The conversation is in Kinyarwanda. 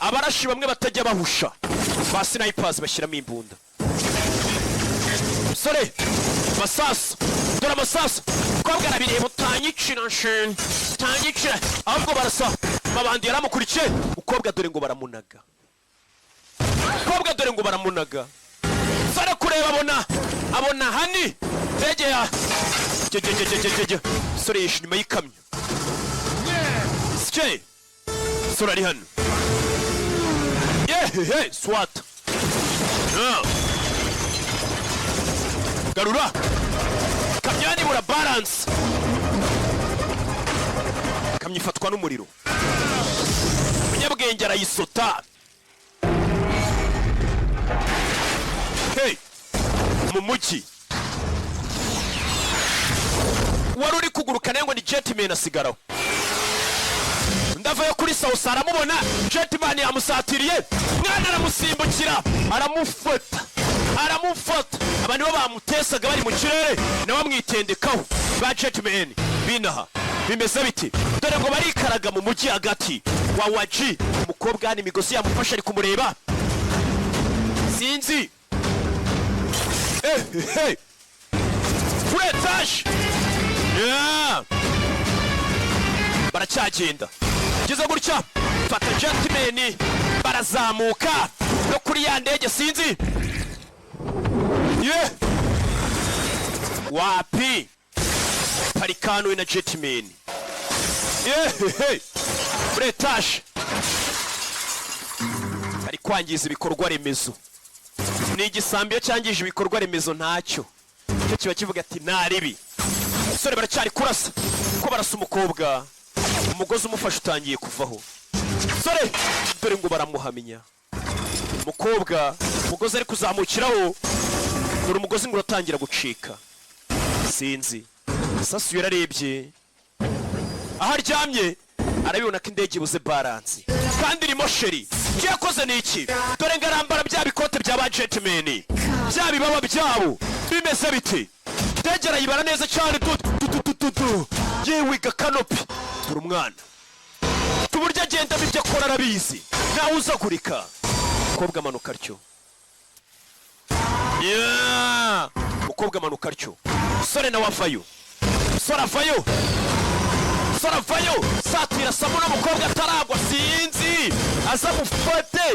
abarashi bamwe batajya bahusha ba snipers bashyiramo imbunda. Sore masasu dore masasu kobwa arabireba utanyicira nshin utanyicira ahubwo barasa babandi yaramukurikiye ukobwa dore ngo baramunaga kobwa dore ngo baramunaga sore kureba abona hani tegea jejejejejeje sore yishi nyuma y'ikamyo sike sore ari hano hey swat garura kamyani bura balance kamyifatwa n'umuriro umunyabwenge arayisota hey mu mujyi wari uri kuguruka nengo ni Jetman asigaraho ndavayo kuri South aramubona Jetman yamusatiriye mwana aramusimbukira aramufata abantu bo bamutesaga bari mu kirere nawe amwitendekaho ba Jetman binaha bimeze biti dore ngo barikaraga mu mujyi hagati wa waji umukobwa ni migosi yamufasha ari kumureba sinzi hey Fretash baracyagenda gize gutya fata Jetman barazamuka no kuri ya ndege sinzi wapi parikano na Jetman Fretash ari kwangiza ibikorwa remezo ni igisambiyo cyangije ibikorwa remezo ntacyo cyo kiba kivuga ati naribi sore baracyari kurasa ko barasa umukobwa umugozi umufasha utangiye kuvaho sore dore ngo baramuhamenya umukobwa umugozi ari kuzamukiraho dore umugozi ngo uratangira gucika sinzi sasu yararebye aho aryamye arabibona ko indege ibuze balance kandi irimo sheri cyakoze niki dore ngarambara bya bikote bya ba Jetman bya bibaba byabo bimeze biti indege arayibara neza cyane yewe gakanopi dore umwana tuburyo agenda bibyo akora arabizi nawe uzagurika umukobwa amanuka atyo umukobwa amanuka atyo sore nawe avayo sore avayo satira samu n'umukobwa ataragwa sinzi aza mufate